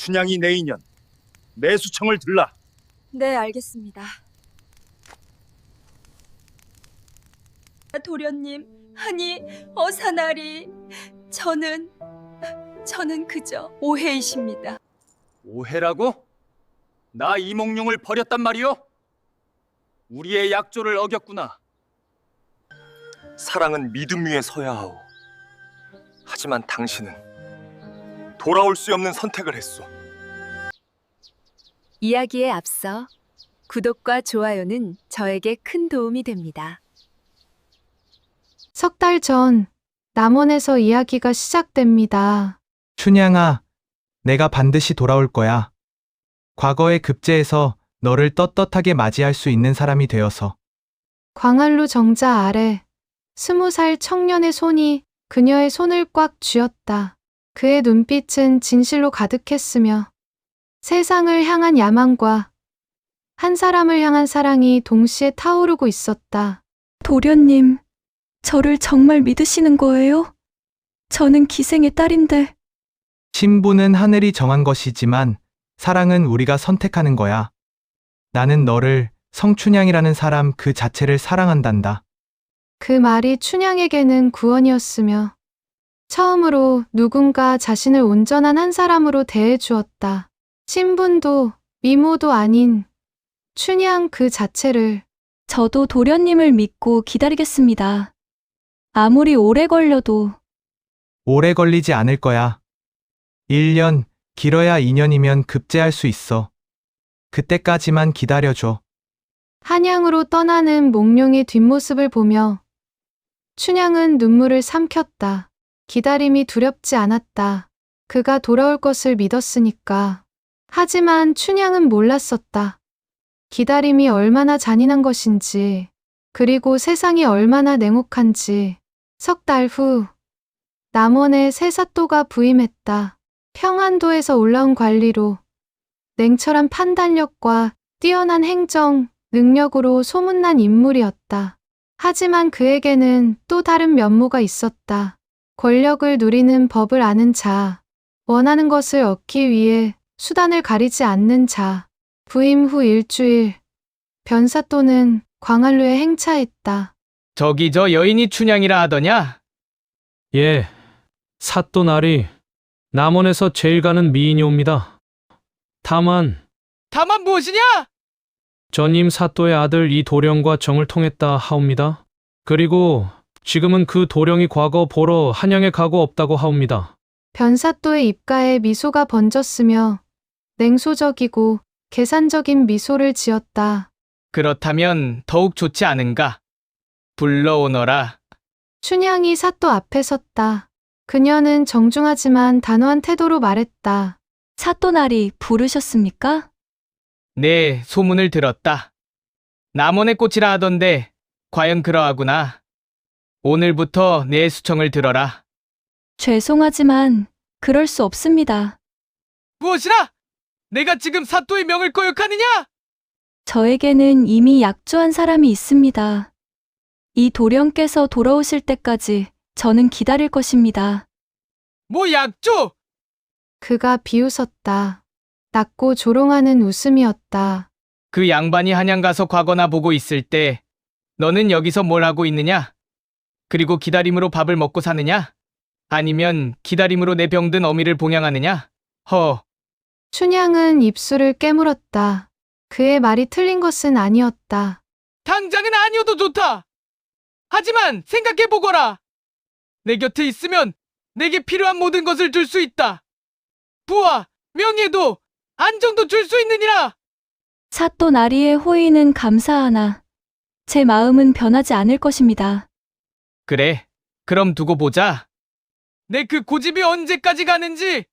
춘향이 내 인연, 내수청을 들라. 네, 알겠습니다. 도련님, 아니 어사나리, 저는 그저 오해이십니다. 오해라고? 나 이몽룡을 버렸단 말이오? 우리의 약조를 어겼구나. 사랑은 믿음 위에 서야 하오. 하지만 당신은 돌아올 수 없는 선택을 했소. 이야기에 앞서 구독과 좋아요는 저에게 큰 도움이 됩니다. 석 달 전 남원에서 이야기가 시작됩니다. 춘향아, 내가 반드시 돌아올 거야. 과거의 급제에서 너를 떳떳하게 맞이할 수 있는 사람이 되어서. 광안루 정자 아래 20살 청년의 손이 그녀의 손을 꽉 쥐었다. 그의 눈빛은 진실로 가득했으며 세상을 향한 야망과 한 사람을 향한 사랑이 동시에 타오르고 있었다. 도련님, 저를 정말 믿으시는 거예요? 저는 기생의 딸인데. 신부는 하늘이 정한 것이지만 사랑은 우리가 선택하는 거야. 나는 너를 성춘향이라는 사람 그 자체를 사랑한단다. 그 말이 춘향에게는 구원이었으며 처음으로 누군가 자신을 온전한 한 사람으로 대해주었다. 신분도 미모도 아닌 춘향 그 자체를. 저도 도련님을 믿고 기다리겠습니다. 아무리 오래 걸려도. 오래 걸리지 않을 거야. 1년, 길어야 2년이면 급제할 수 있어. 그때까지만 기다려줘. 한양으로 떠나는 몽룡의 뒷모습을 보며 춘향은 눈물을 삼켰다. 기다림이 두렵지 않았다. 그가 돌아올 것을 믿었으니까. 하지만 춘향은 몰랐었다. 기다림이 얼마나 잔인한 것인지, 그리고 세상이 얼마나 냉혹한지. 석 달 후, 남원에 새 사또가 부임했다. 평안도에서 올라온 관리로 냉철한 판단력과 뛰어난 행정 능력으로 소문난 인물이었다. 하지만 그에게는 또 다른 면모가 있었다. 권력을 누리는 법을 아는 자, 원하는 것을 얻기 위해 수단을 가리지 않는 자. 부임 후 일주일, 변사또는 광안루에 행차했다. 저기 저 여인이 춘향이라 하더냐? 예, 사또나리 남원에서 제일 가는 미인이 옵니다. 다만 무엇이냐? 전임 사또의 아들 이 도령과 정을 통했다 하옵니다. 그리고 지금은 그 도령이 과거 보러 한양에 가고 없다고 하옵니다. 변사또의 입가에 미소가 번졌으며 냉소적이고 계산적인 미소를 지었다. 그렇다면 더욱 좋지 않은가? 불러오너라. 춘향이 사또 앞에 섰다. 그녀는 정중하지만 단호한 태도로 말했다. 사또나리 부르셨습니까? 네, 소문을 들었다. 남원의 꽃이라 하던데 과연 그러하구나. 오늘부터 내 수청을 들어라. 죄송하지만 그럴 수 없습니다. 무엇이라? 내가 지금 사또의 명을 거역하느냐? 저에게는 이미 약조한 사람이 있습니다. 이 도령께서 돌아오실 때까지 저는 기다릴 것입니다. 뭐 약조? 그가 비웃었다. 낮고 조롱하는 웃음이었다. 그 양반이 한양 가서 과거나 보고 있을 때 너는 여기서 뭘 하고 있느냐? 그리고 기다림으로 밥을 먹고 사느냐? 아니면 기다림으로 내 병든 어미를 봉양하느냐? 춘향은 입술을 깨물었다. 그의 말이 틀린 것은 아니었다. 당장은 아니어도 좋다. 하지만 생각해보거라. 내 곁에 있으면 내게 필요한 모든 것을 줄 수 있다. 부와 명예도 안정도 줄 수 있느니라. 사또나리의 호의는 감사하나 제 마음은 변하지 않을 것입니다. 그래, 그럼 두고 보자. 내 그 고집이 언제까지 가는지.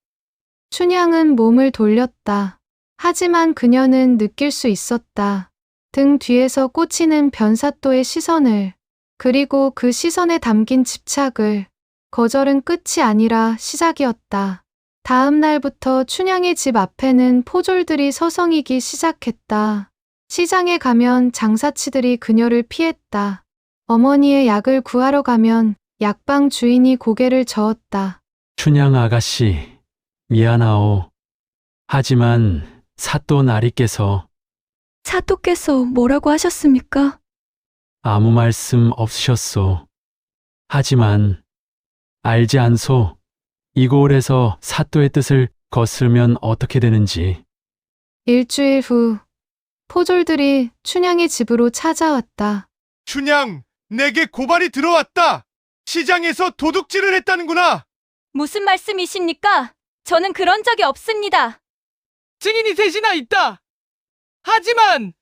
춘향은 몸을 돌렸다. 하지만 그녀는 느낄 수 있었다. 등 뒤에서 꽂히는 변사또의 시선을, 그리고 그 시선에 담긴 집착을. 거절은 끝이 아니라 시작이었다. 다음 날부터 춘향의 집 앞에는 포졸들이 서성이기 시작했다. 시장에 가면 장사치들이 그녀를 피했다. 어머니의 약을 구하러 가면 약방 주인이 고개를 저었다. 춘향 아가씨, 미안하오. 하지만 사또 나리께서 사또께서 뭐라고 하셨습니까? 아무 말씀 없으셨소. 하지만 알지 않소. 이 고을에서 사또의 뜻을 거스르면 어떻게 되는지. 일주일 후 포졸들이 춘향의 집으로 찾아왔다. 춘향, 내게 고발이 들어왔다. 시장에서 도둑질을 했다는구나. 무슨 말씀이십니까? 저는 그런 적이 없습니다. 증인이 셋이나 있다. 하지만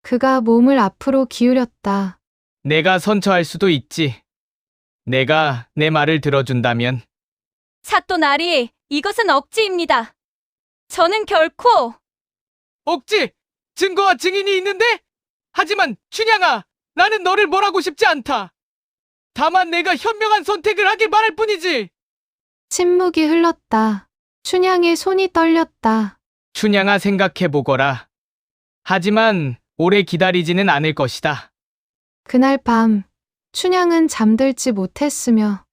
그가 몸을 앞으로 기울였다. 내가 선처할 수도 있지. 내가 내 말을 들어준다면. 사또 나리, 이것은 억지입니다. 저는 결코 억지! 증거와 증인이 있는데? 하지만 춘향아, 나는 너를 뭐라고 싶지 않다. 다만 내가 현명한 선택을 하길 바랄 뿐이지. 침묵이 흘렀다. 춘향의 손이 떨렸다. 춘향아, 생각해보거라. 하지만 오래 기다리지는 않을 것이다. 그날 밤 춘향은 잠들지 못했으며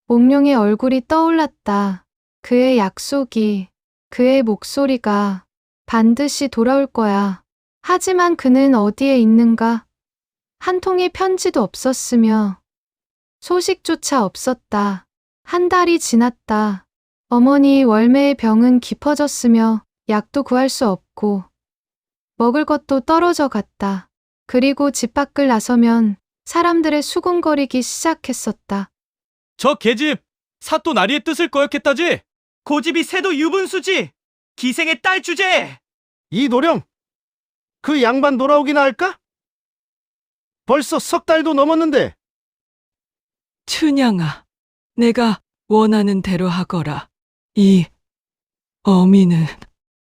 몽룡의 얼굴이 떠올랐다. 그의 약속이, 그의 목소리가 반드시 돌아올 거야. 하지만 그는 어디에 있는가? 한 통의 편지도 없었으며 소식조차 없었다. 한 달이 지났다. 어머니 월매의 병은 깊어졌으며 약도 구할 수 없고 먹을 것도 떨어져 갔다. 그리고 집 밖을 나서면 사람들의 수군거리기 시작했었다. 저 계집 사또 나리의 뜻을 거역했다지. 고집이 새도 유분수지. 기생의 딸 주제. 이 노령, 그 양반 돌아오기나 할까? 벌써 석 달도 넘었는데. 춘향아, 내가 원하는 대로 하거라. 이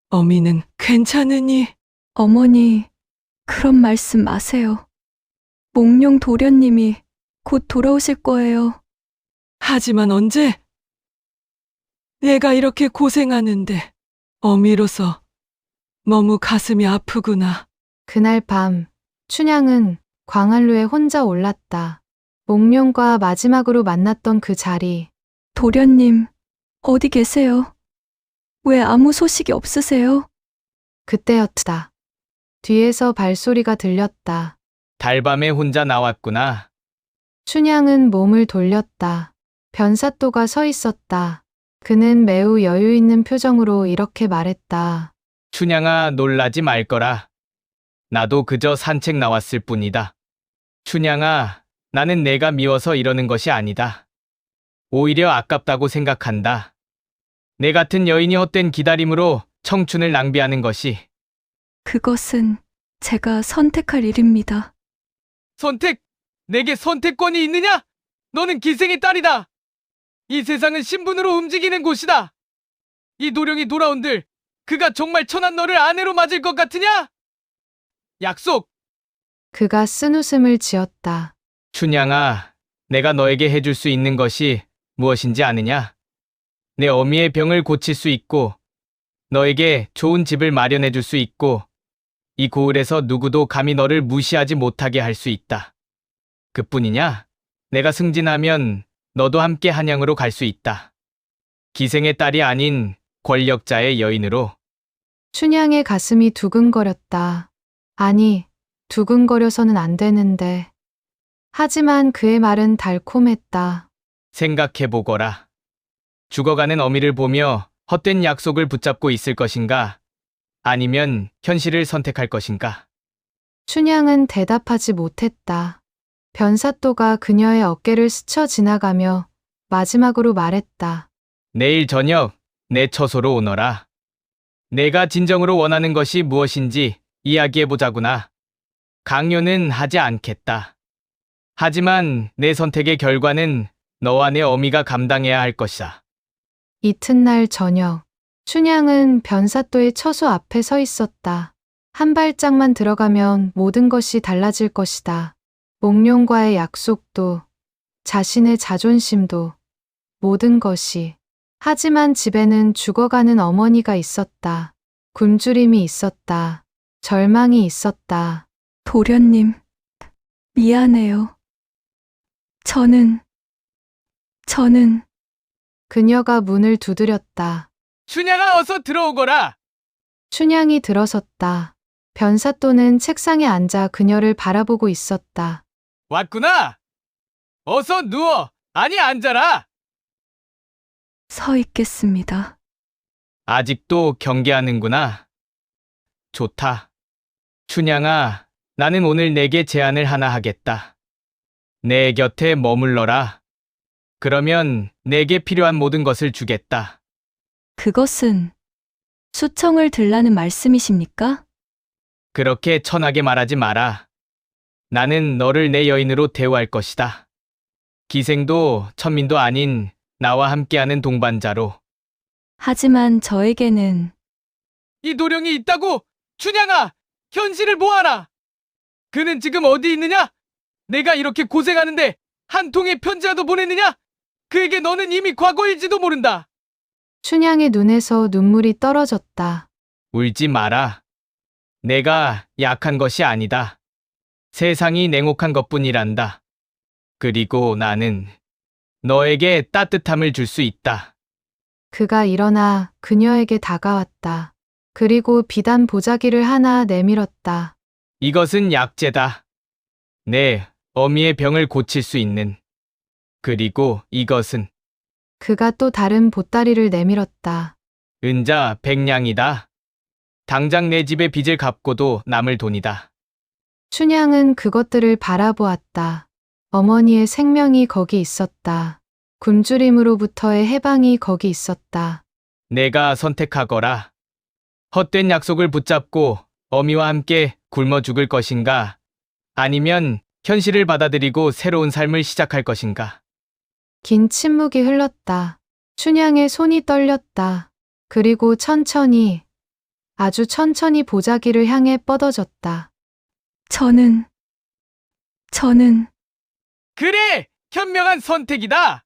어미는 괜찮으니? 어머니, 그런 말씀 마세요. 몽룡 도련님이 곧 돌아오실 거예요. 하지만 언제? 내가 이렇게 고생하는데 어미로서 너무 가슴이 아프구나. 그날 밤 춘향은 광안루에 혼자 올랐다. 몽룡과 마지막으로 만났던 그 자리. 도련님, 어디 계세요? 왜 아무 소식이 없으세요? 그때였다. 뒤에서 발소리가 들렸다. 달밤에 혼자 나왔구나. 춘향은 몸을 돌렸다. 변사또가 서 있었다. 그는 매우 여유 있는 표정으로 이렇게 말했다. 춘향아, 놀라지 말거라. 나도 그저 산책 나왔을 뿐이다. 춘향아, 나는 내가 미워서 이러는 것이 아니다. 오히려 아깝다고 생각한다. 내 같은 여인이 헛된 기다림으로 청춘을 낭비하는 것이. 그것은 제가 선택할 일입니다. 선택? 내게 선택권이 있느냐? 너는 기생의 딸이다. 이 세상은 신분으로 움직이는 곳이다. 이 도령이 돌아온들 그가 정말 천한 너를 아내로 맞을 것 같으냐? 약속! 그가 쓴웃음을 지었다. 춘향아, 내가 너에게 해줄 수 있는 것이 무엇인지 아느냐? 내 어미의 병을 고칠 수 있고 너에게 좋은 집을 마련해 줄 수 있고 이 고을에서 누구도 감히 너를 무시하지 못하게 할 수 있다. 그뿐이냐? 내가 승진하면 너도 함께 한양으로 갈 수 있다. 기생의 딸이 아닌 권력자의 여인으로. 춘향의 가슴이 두근거렸다. 아니, 두근거려서는 안 되는데. 하지만 그의 말은 달콤했다. 생각해보거라. 죽어가는 어미를 보며 헛된 약속을 붙잡고 있을 것인가? 아니면 현실을 선택할 것인가? 춘향은 대답하지 못했다. 변사또가 그녀의 어깨를 스쳐 지나가며 마지막으로 말했다. 내일 저녁 내 처소로 오너라. 내가 진정으로 원하는 것이 무엇인지 이야기해보자구나. 강요는 하지 않겠다. 하지만 내 선택의 결과는 너와 내 어미가 감당해야 할 것이다. 이튿날 저녁, 춘향은 변사또의 처소 앞에 서 있었다. 한 발짝만 들어가면 모든 것이 달라질 것이다. 몽룡과의 약속도, 자신의 자존심도, 모든 것이. 하지만 집에는 죽어가는 어머니가 있었다. 굶주림이 있었다. 절망이 있었다. 도련님, 미안해요. 저는 그녀가 문을 두드렸다. 춘향아, 어서 들어오거라. 춘향이 들어섰다. 변사또는 책상에 앉아 그녀를 바라보고 있었다. 왔구나. 어서 누워. 아니, 앉아라. 서 있겠습니다. 아직도 경계하는구나. 좋다. 춘향아, 나는 오늘 내게 제안을 하나 하겠다. 내 곁에 머물러라. 그러면 내게 필요한 모든 것을 주겠다. 그것은 수청을 들라는 말씀이십니까? 그렇게 천하게 말하지 마라. 나는 너를 내 여인으로 대우할 것이다. 기생도 천민도 아닌 나와 함께하는 동반자로. 하지만 저에게는 이 도령이 있다고? 춘향아, 현실을 보아라. 그는 지금 어디 있느냐? 내가 이렇게 고생하는데 한 통의 편지라도 보냈느냐? 그에게 너는 이미 과거일지도 모른다. 춘향의 눈에서 눈물이 떨어졌다. 울지 마라. 내가 약한 것이 아니다. 세상이 냉혹한 것뿐이란다. 그리고 나는 너에게 따뜻함을 줄 수 있다. 그가 일어나 그녀에게 다가왔다. 그리고 비단 보자기를 하나 내밀었다. 이것은 약재다. 내 어미의 병을 고칠 수 있는. 그리고 이것은 그가 또 다른 보따리를 내밀었다. 은자 100냥이다. 당장 내 집의 빚을 갚고도 남을 돈이다. 춘향은 그것들을 바라보았다. 어머니의 생명이 거기 있었다. 굶주림으로부터의 해방이 거기 있었다. 내가 선택하거라. 헛된 약속을 붙잡고 어미와 함께 굶어 죽을 것인가? 아니면 현실을 받아들이고 새로운 삶을 시작할 것인가? 긴 침묵이 흘렀다. 춘향의 손이 떨렸다. 그리고 천천히, 아주 천천히 보자기를 향해 뻗어졌다. 저는 그래! 현명한 선택이다!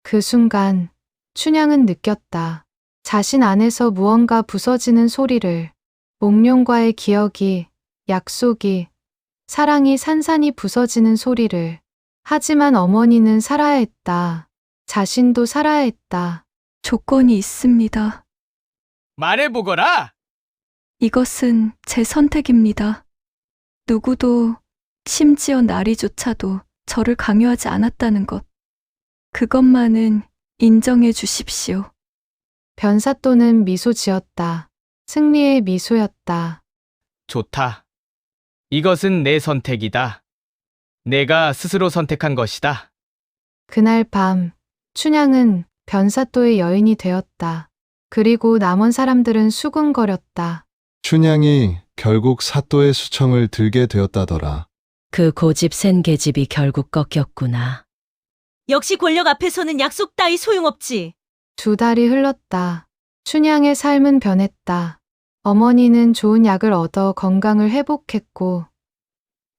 그 순간 춘향은 느꼈다. 자신 안에서 무언가 부서지는 소리를. 몽룡과의 기억이, 약속이, 사랑이 산산이 부서지는 소리를. 하지만 어머니는 살아야 했다. 자신도 살아야 했다. 조건이 있습니다. 말해보거라! 이것은 제 선택입니다. 누구도, 심지어 나리조차도 저를 강요하지 않았다는 것. 그것만은 인정해 주십시오. 변사또는 미소 지었다. 승리의 미소였다. 좋다. 이것은 내 선택이다. 내가 스스로 선택한 것이다. 그날 밤 춘향은 변사또의 여인이 되었다. 그리고 남은 사람들은 수군거렸다. 춘향이 결국 사또의 수청을 들게 되었다더라. 그 고집 센 계집이 결국 꺾였구나. 역시 권력 앞에서는 약속 따위 소용없지. 2달이 흘렀다. 춘향의 삶은 변했다. 어머니는 좋은 약을 얻어 건강을 회복했고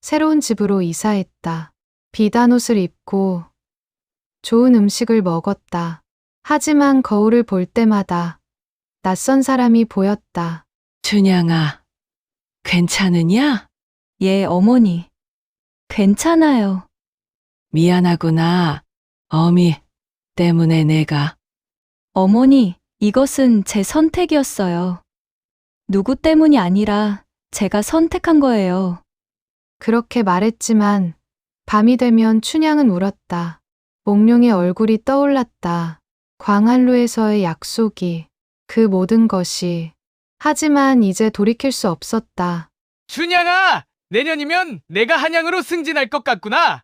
새로운 집으로 이사했다. 비단 옷을 입고 좋은 음식을 먹었다. 하지만 거울을 볼 때마다 낯선 사람이 보였다. 춘향아, 괜찮으냐? 예, 어머니. 괜찮아요. 미안하구나. 어미 때문에 내가. 어머니, 이것은 제 선택이었어요. 누구 때문이 아니라 제가 선택한 거예요. 그렇게 말했지만 밤이 되면 춘향은 울었다. 몽룡의 얼굴이 떠올랐다. 광한루에서의 약속이, 그 모든 것이. 하지만 이제 돌이킬 수 없었다. 춘향아! 내년이면 내가 한양으로 승진할 것 같구나.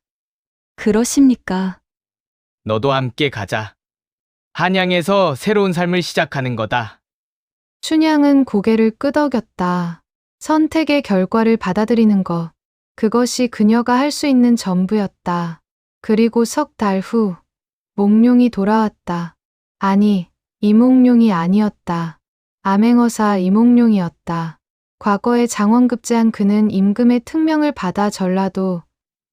그러십니까? 너도 함께 가자. 한양에서 새로운 삶을 시작하는 거다. 춘향은 고개를 끄덕였다. 선택의 결과를 받아들이는 것. 그것이 그녀가 할 수 있는 전부였다. 그리고 3달 후, 몽룡이 돌아왔다. 아니, 이몽룡이 아니었다. 암행어사 이몽룡이었다. 과거에 장원급제한 그는 임금의 특명을 받아 전라도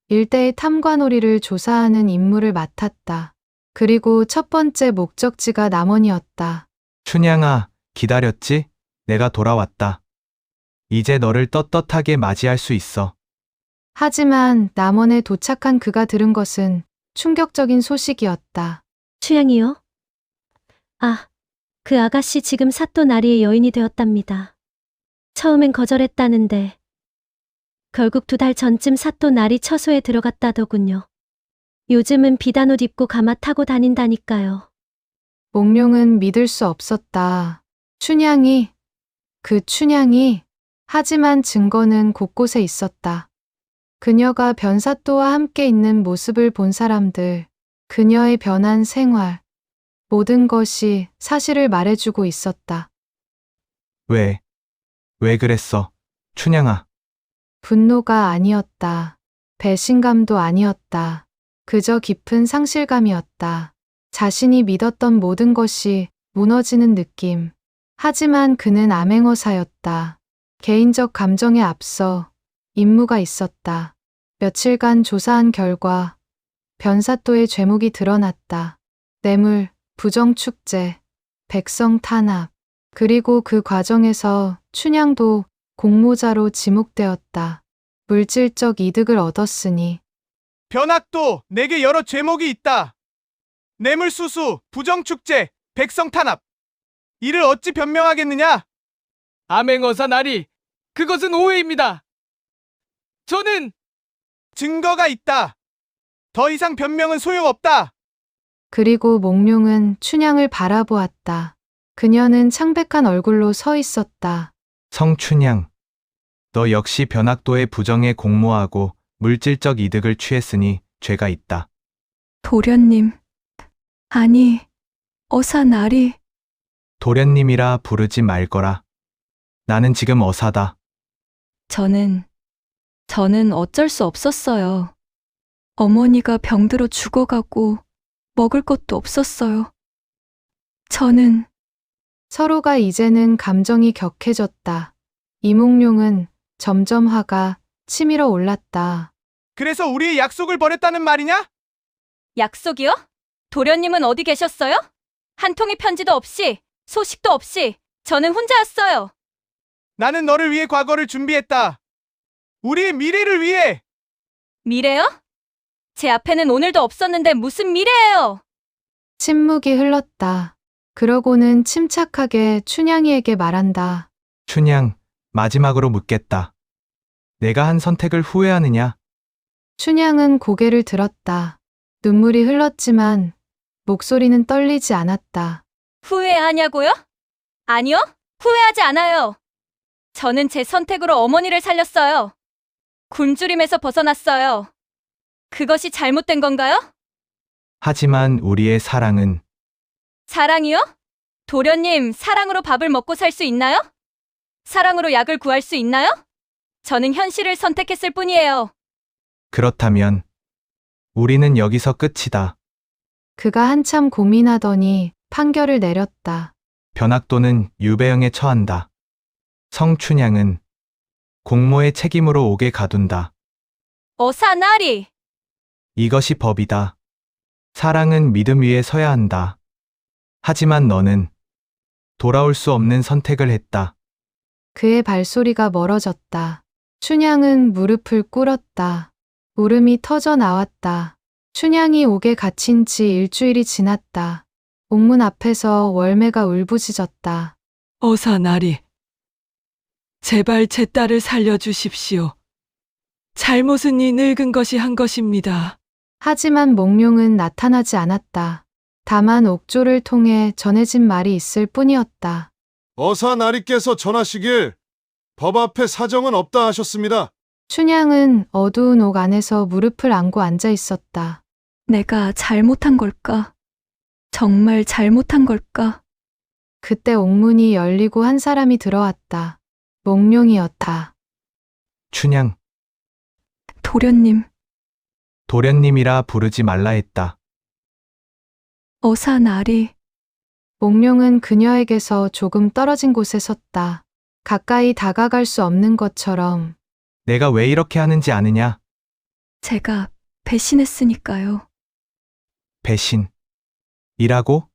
일대의 탐관오리를 조사하는 임무를 맡았다. 그리고 첫 번째 목적지가 남원이었다. 춘향아, 기다렸지? 내가 돌아왔다. 이제 너를 떳떳하게 맞이할 수 있어. 하지만 남원에 도착한 그가 들은 것은 충격적인 소식이었다. 춘향이요? 아, 그 아가씨 지금 사또 나리의 여인이 되었답니다. 처음엔 거절했다는데 결국 2달 전쯤 사또 나리 처소에 들어갔다더군요. 요즘은 비단 옷 입고 가마 타고 다닌다니까요. 몽룡은 믿을 수 없었다. 춘향이. 하지만 증거는 곳곳에 있었다. 그녀가 변사또와 함께 있는 모습을 본 사람들, 그녀의 변한 생활, 모든 것이 사실을 말해주고 있었다. 왜 그랬어, 춘향아? 분노가 아니었다. 배신감도 아니었다. 그저 깊은 상실감이었다. 자신이 믿었던 모든 것이 무너지는 느낌. 하지만 그는 암행어사였다. 개인적 감정에 앞서 임무가 있었다. 며칠간 조사한 결과 변사또의 죄목이 드러났다. 뇌물, 부정축제, 백성 탄압, 그리고 그 과정에서 춘향도 공모자로 지목되었다. 물질적 이득을 얻었으니. 변학도 내게 여러 죄목이 있다. 뇌물수수, 부정축제, 백성 탄압. 이를 어찌 변명하겠느냐? 암행어사 나리, 그것은 오해입니다. 저는 증거가 있다. 더 이상 변명은 소용없다. 그리고 몽룡은 춘향을 바라보았다. 그녀는 창백한 얼굴로 서 있었다. 성춘향, 너 역시 변학도의 부정에 공모하고 물질적 이득을 취했으니 죄가 있다. 도련님, 아니, 어사나리. 도련님이라 부르지 말거라. 나는 지금 어사다. 저는 어쩔 수 없었어요. 어머니가 병들어 죽어가고 먹을 것도 없었어요. 저는 서로가 이제는 감정이 격해졌다. 이몽룡은 점점 화가 치밀어 올랐다. 그래서 우리의 약속을 버렸다는 말이냐? 약속이요? 도련님은 어디 계셨어요? 한 통의 편지도 없이, 소식도 없이 저는 혼자였어요. 나는 너를 위해 과거를 준비했다. 우리의 미래를 위해. 미래요? 제 앞에는 오늘도 없었는데 무슨 미래예요? 침묵이 흘렀다. 그러고는 침착하게 춘향이에게 말한다. 춘향, 마지막으로 묻겠다. 내가 한 선택을 후회하느냐? 춘향은 고개를 들었다. 눈물이 흘렀지만 목소리는 떨리지 않았다. 후회하냐고요? 아니요, 후회하지 않아요. 저는 제 선택으로 어머니를 살렸어요. 굶주림에서 벗어났어요. 그것이 잘못된 건가요? 하지만 우리의 사랑은 사랑이요? 도련님, 사랑으로 밥을 먹고 살 수 있나요? 사랑으로 약을 구할 수 있나요? 저는 현실을 선택했을 뿐이에요. 그렇다면 우리는 여기서 끝이다. 그가 한참 고민하더니 판결을 내렸다. 변학도는 유배형에 처한다. 성춘향은 공모의 책임으로 옥에 가둔다. 어사나리! 이것이 법이다. 사랑은 믿음 위에 서야 한다. 하지만 너는 돌아올 수 없는 선택을 했다. 그의 발소리가 멀어졌다. 춘향은 무릎을 꿇었다. 울음이 터져 나왔다. 춘향이 옥에 갇힌 지 일주일이 지났다. 옥문 앞에서 월매가 울부짖었다. 어사나리, 제발 제 딸을 살려주십시오. 잘못은 이 늙은 것이 한 것입니다. 하지만 몽룡은 나타나지 않았다. 다만 옥조를 통해 전해진 말이 있을 뿐이었다. 어사나리께서 전하시길 법 앞에 사정은 없다 하셨습니다. 춘향은 어두운 옥 안에서 무릎을 안고 앉아 있었다. 내가 잘못한 걸까? 정말 잘못한 걸까? 그때 옥문이 열리고 한 사람이 들어왔다. 몽룡이었다. 춘향, 도련님, 도련님이라 부르지 말라 했다. 어사나리. 몽룡은 그녀에게서 조금 떨어진 곳에 섰다. 가까이 다가갈 수 없는 것처럼. 내가 왜 이렇게 하는지 아느냐? 제가 배신했으니까요. 배신이라고?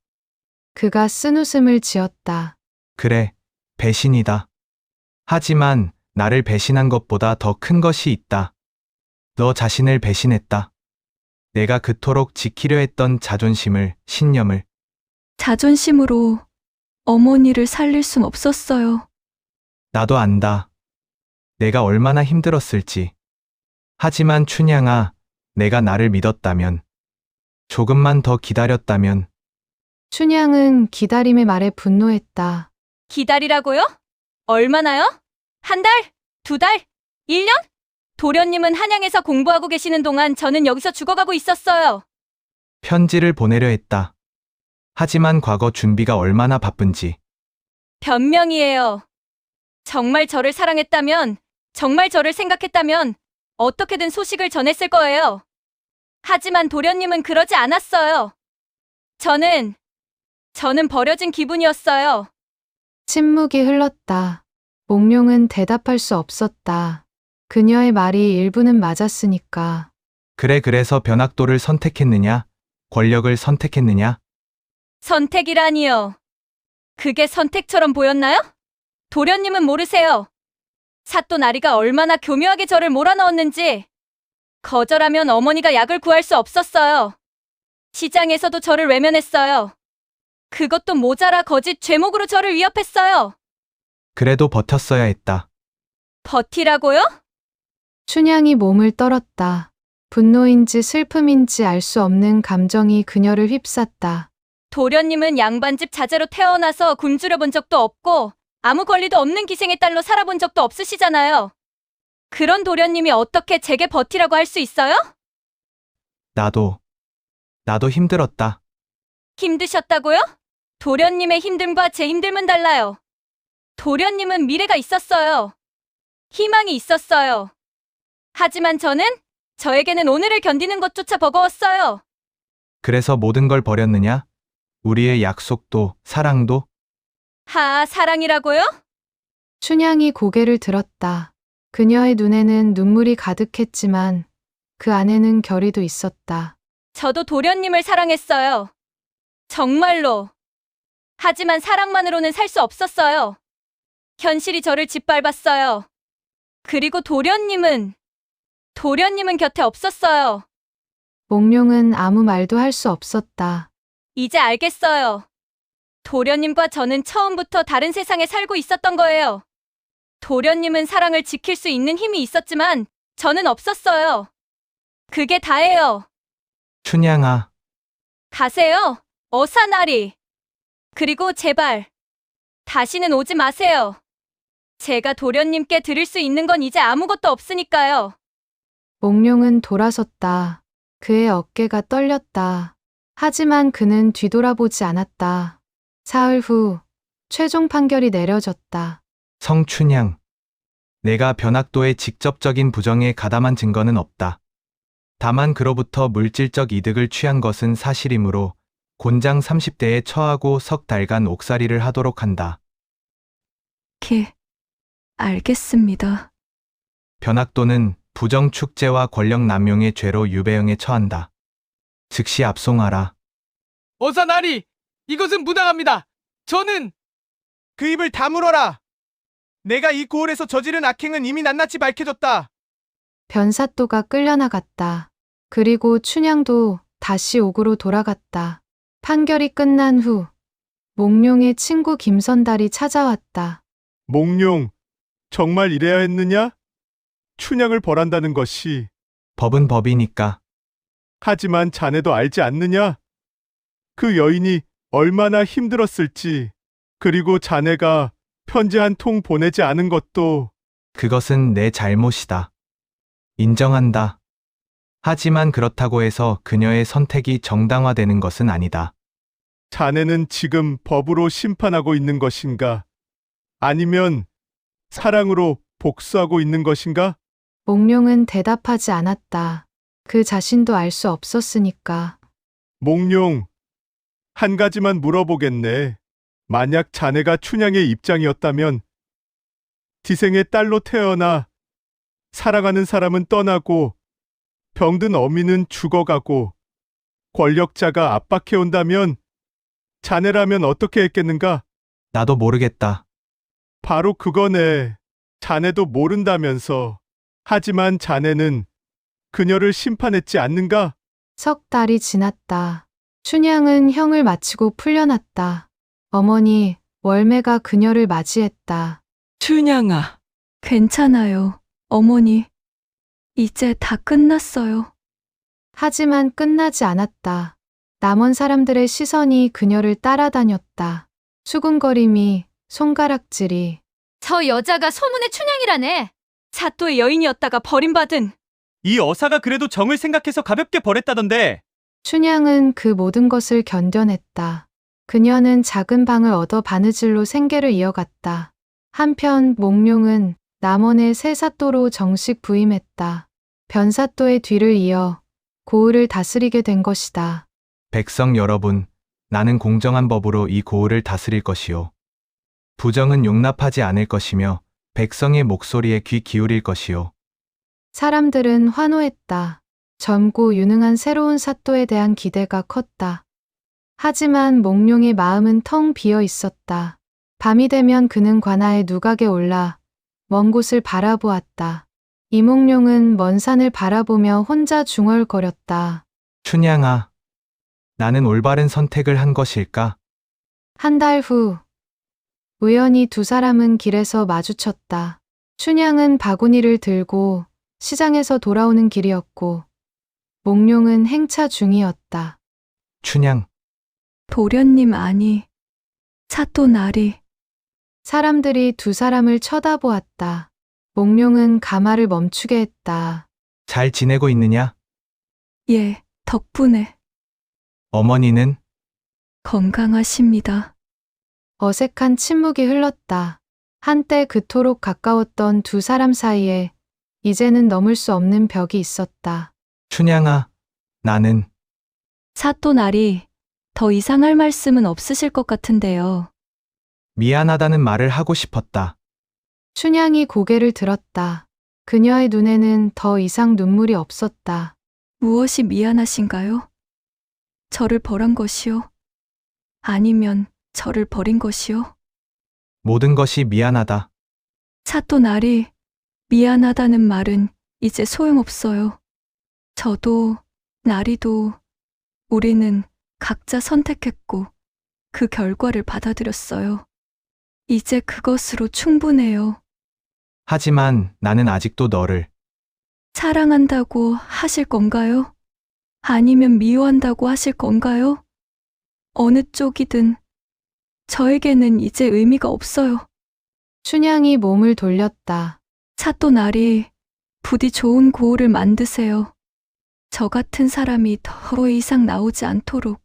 그가 쓴웃음을 지었다. 그래, 배신이다. 하지만 나를 배신한 것보다 더 큰 것이 있다. 너 자신을 배신했다. 내가 그토록 지키려 했던 자존심을, 신념을. 자존심으로 어머니를 살릴 순 없었어요. 나도 안다. 내가 얼마나 힘들었을지. 하지만 춘향아, 내가 나를 믿었다면, 조금만 더 기다렸다면, 춘향은 기다림의 말에 분노했다. 기다리라고요? 얼마나요? 한 달? 두 달? 1년? 도련님은 한양에서 공부하고 계시는 동안 저는 여기서 죽어가고 있었어요. 편지를 보내려 했다. 하지만 과거 준비가 얼마나 바쁜지. 변명이에요. 정말 저를 사랑했다면, 정말 저를 생각했다면 어떻게든 소식을 전했을 거예요. 하지만 도련님은 그러지 않았어요. 저는 버려진 기분이었어요. 침묵이 흘렀다. 몽룡은 대답할 수 없었다. 그녀의 말이 일부는 맞았으니까. 그래, 그래서 변학도를 선택했느냐? 권력을 선택했느냐? 선택이라니요. 그게 선택처럼 보였나요? 도련님은 모르세요. 사또 나리가 얼마나 교묘하게 저를 몰아넣었는지. 거절하면 어머니가 약을 구할 수 없었어요. 시장에서도 저를 외면했어요. 그것도 모자라 거짓 죄목으로 저를 위협했어요. 그래도 버텼어야 했다. 버티라고요? 춘향이 몸을 떨었다. 분노인지 슬픔인지 알 수 없는 감정이 그녀를 휩쌌다. 도련님은 양반집 자제로 태어나서 굶주려 본 적도 없고 아무 권리도 없는 기생의 딸로 살아본 적도 없으시잖아요. 그런 도련님이 어떻게 제게 버티라고 할 수 있어요? 나도 힘들었다. 힘드셨다고요? 도련님의 힘듦과 제 힘듦은 달라요. 도련님은 미래가 있었어요. 희망이 있었어요. 하지만 저에게는 오늘을 견디는 것조차 버거웠어요. 그래서 모든 걸 버렸느냐? 우리의 약속도, 사랑도? 사랑이라고요? 춘향이 고개를 들었다. 그녀의 눈에는 눈물이 가득했지만 그 안에는 결의도 있었다. 저도 도련님을 사랑했어요. 정말로. 하지만 사랑만으로는 살 수 없었어요. 현실이 저를 짓밟았어요. 그리고 도련님은 곁에 없었어요. 몽룡은 아무 말도 할 수 없었다. 이제 알겠어요. 도련님과 저는 처음부터 다른 세상에 살고 있었던 거예요. 도련님은 사랑을 지킬 수 있는 힘이 있었지만 저는 없었어요. 그게 다예요. 춘향아. 가세요. 어사나리. 그리고 제발 다시는 오지 마세요. 제가 도련님께 드릴 수 있는 건 이제 아무것도 없으니까요. 몽룡은 돌아섰다. 그의 어깨가 떨렸다. 하지만 그는 뒤돌아보지 않았다. 사흘 후 최종 판결이 내려졌다. 성춘향. 내가 변학도의 직접적인 부정에 가담한 증거는 없다. 다만 그로부터 물질적 이득을 취한 것은 사실이므로 곤장 30대에 처하고 석 달간 옥살이를 하도록 한다. 알겠습니다. 변학도는 부정축제와 권력 남용의 죄로 유배형에 처한다. 즉시 압송하라. 어사나리, 이것은 부당합니다. 저는 그 입을 다물어라. 내가 이 고을에서 저지른 악행은 이미 낱낱이 밝혀졌다. 변사또가 끌려나갔다. 그리고 춘향도 다시 옥으로 돌아갔다. 판결이 끝난 후 몽룡의 친구 김선달이 찾아왔다. 몽룡, 정말 이래야 했느냐? 춘향을 벌한다는 것이. 법은 법이니까. 하지만 자네도 알지 않느냐? 그 여인이 얼마나 힘들었을지. 그리고 자네가 편지 한 통 보내지 않은 것도. 그것은 내 잘못이다. 인정한다. 하지만 그렇다고 해서 그녀의 선택이 정당화되는 것은 아니다. 자네는 지금 법으로 심판하고 있는 것인가? 아니면 사랑으로 복수하고 있는 것인가? 몽룡은 대답하지 않았다. 그 자신도 알 수 없었으니까. 몽룡, 한 가지만 물어보겠네. 만약 자네가 춘향의 입장이었다면 디생의 딸로 태어나 사랑하는 사람은 떠나고 병든 어미는 죽어가고 권력자가 압박해온다면 자네라면 어떻게 했겠는가? 나도 모르겠다. 바로 그거네. 자네도 모른다면서. 하지만 자네는 그녀를 심판했지 않는가? 석 달이 지났다. 춘향은 형을 마치고 풀려났다. 어머니, 월매가 그녀를 맞이했다. 춘향아. 괜찮아요, 어머니. 이제 다 끝났어요. 하지만 끝나지 않았다. 남원 사람들의 시선이 그녀를 따라다녔다. 수군거림이, 손가락질이. 저 여자가 소문의 춘향이라네. 사또의 여인이었다가 버림받은. 이 어사가 그래도 정을 생각해서 가볍게 벌했다던데. 춘향은 그 모든 것을 견뎌냈다. 그녀는 작은 방을 얻어 바느질로 생계를 이어갔다. 한편 몽룡은 남원의 새 사또로 정식 부임했다. 변사또의 뒤를 이어 고을을 다스리게 된 것이다. 백성 여러분, 나는 공정한 법으로 이 고을을 다스릴 것이요. 부정은 용납하지 않을 것이며 백성의 목소리에 귀 기울일 것이요. 사람들은 환호했다. 젊고 유능한 새로운 사또에 대한 기대가 컸다. 하지만 몽룡의 마음은 텅 비어 있었다. 밤이 되면 그는 관아에 누각에 올라 먼 곳을 바라보았다. 이몽룡은 먼 산을 바라보며 혼자 중얼거렸다. 춘향아, 나는 올바른 선택을 한 것일까? 한 달 후, 우연히 두 사람은 길에서 마주쳤다. 춘향은 바구니를 들고 시장에서 돌아오는 길이었고, 몽룡은 행차 중이었다. 춘향, 도련님 아니, 사또 나리. 사람들이 두 사람을 쳐다보았다. 몽룡은 가마를 멈추게 했다. 잘 지내고 있느냐? 예, 덕분에 어머니는? 건강하십니다. 어색한 침묵이 흘렀다. 한때 그토록 가까웠던 두 사람 사이에 이제는 넘을 수 없는 벽이 있었다. 춘향아, 나는 사또 나리, 더 이상 할 말씀은 없으실 것 같은데요. 미안하다는 말을 하고 싶었다. 춘향이 고개를 들었다. 그녀의 눈에는 더 이상 눈물이 없었다. 무엇이 미안하신가요? 저를 벌한 것이요? 아니면 저를 버린 것이요? 모든 것이 미안하다. 사또 나리, 미안하다는 말은 이제 소용없어요. 저도, 나리도, 우리는 각자 선택했고 그 결과를 받아들였어요. 이제 그것으로 충분해요. 하지만 나는 아직도 너를 사랑한다고 하실 건가요? 아니면 미워한다고 하실 건가요? 어느 쪽이든 저에게는 이제 의미가 없어요. 춘향이 몸을 돌렸다. 사또 나리, 부디 좋은 고을을 만드세요. 저 같은 사람이 더 이상 나오지 않도록,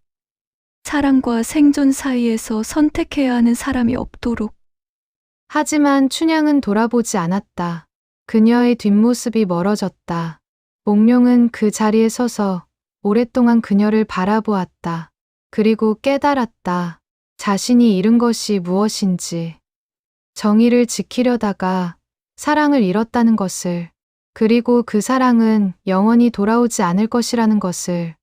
사랑과 생존 사이에서 선택해야 하는 사람이 없도록. 하지만 춘향은 돌아보지 않았다. 그녀의 뒷모습이 멀어졌다. 몽룡은 그 자리에 서서 오랫동안 그녀를 바라보았다. 그리고 깨달았다. 자신이 잃은 것이 무엇인지. 정의를 지키려다가 사랑을 잃었다는 것을, 그리고 그 사랑은 영원히 돌아오지 않을 것이라는 것을.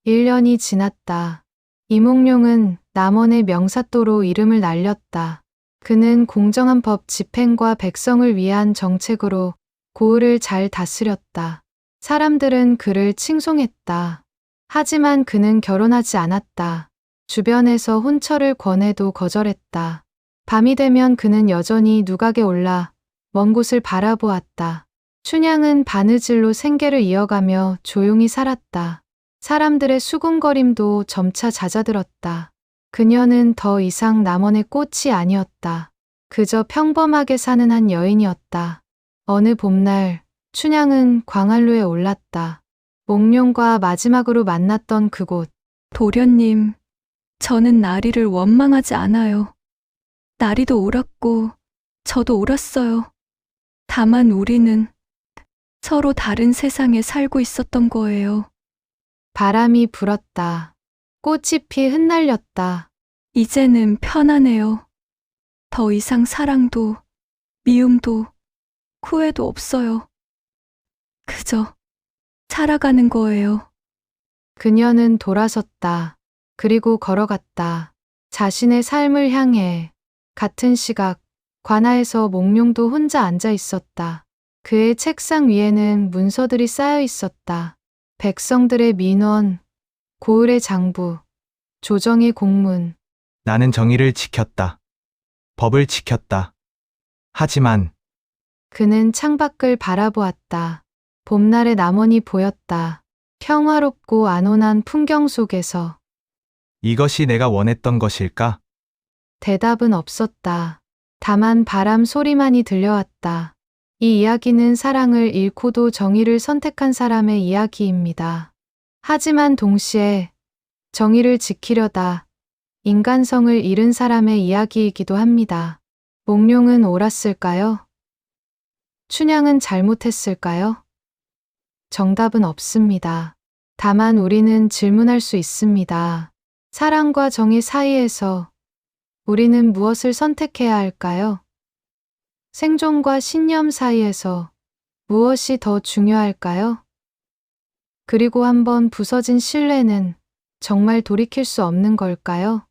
1년이 지났다. 이몽룡은 남원의 명사또로 이름을 날렸다. 그는 공정한 법 집행과 백성을 위한 정책으로 고을을 잘 다스렸다. 사람들은 그를 칭송했다. 하지만 그는 결혼하지 않았다. 주변에서 혼처를 권해도 거절했다. 밤이 되면 그는 여전히 누각에 올라 먼 곳을 바라보았다. 춘향은 바느질로 생계를 이어가며 조용히 살았다. 사람들의 수군거림도 점차 잦아들었다. 그녀는 더 이상 남원의 꽃이 아니었다. 그저 평범하게 사는 한 여인이었다. 어느 봄날, 춘향은 광안루에 올랐다. 몽룡과 마지막으로 만났던 그곳. 도련님, 저는 나리를 원망하지 않아요. 나리도 옳았고, 저도 옳았어요. 다만 우리는 서로 다른 세상에 살고 있었던 거예요. 바람이 불었다. 꽃잎이 흩날렸다. 이제는 편하네요. 더 이상 사랑도, 미움도, 후회도 없어요. 그저 살아가는 거예요. 그녀는 돌아섰다. 그리고 걸어갔다. 자신의 삶을 향해. 같은 시각, 관아에서 몽룡도 혼자 앉아 있었다. 그의 책상 위에는 문서들이 쌓여 있었다. 백성들의 민원, 고을의 장부, 조정의 공문. 나는 정의를 지켰다. 법을 지켰다. 하지만 그는 창밖을 바라보았다. 봄날의 남원이 보였다. 평화롭고 안온한 풍경 속에서. 이것이 내가 원했던 것일까? 대답은 없었다. 다만 바람 소리만이 들려왔다. 이 이야기는 사랑을 잃고도 정의를 선택한 사람의 이야기입니다. 하지만 동시에 정의를 지키려다 인간성을 잃은 사람의 이야기이기도 합니다. 몽룡은 옳았을까요? 춘향은 잘못했을까요? 정답은 없습니다. 다만 우리는 질문할 수 있습니다. 사랑과 정의 사이에서 우리는 무엇을 선택해야 할까요? 생존과 신념 사이에서 무엇이 더 중요할까요? 그리고 한번 부서진 신뢰는 정말 돌이킬 수 없는 걸까요?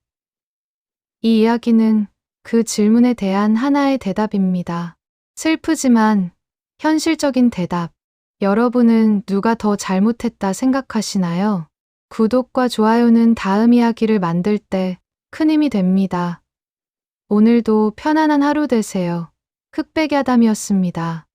이 이야기는 그 질문에 대한 하나의 대답입니다. 슬프지만 현실적인 대답. 여러분은 누가 더 잘못했다 생각하시나요? 구독과 좋아요는 다음 이야기를 만들 때 큰 힘이 됩니다. 오늘도 편안한 하루 되세요. 흑백야담이었습니다.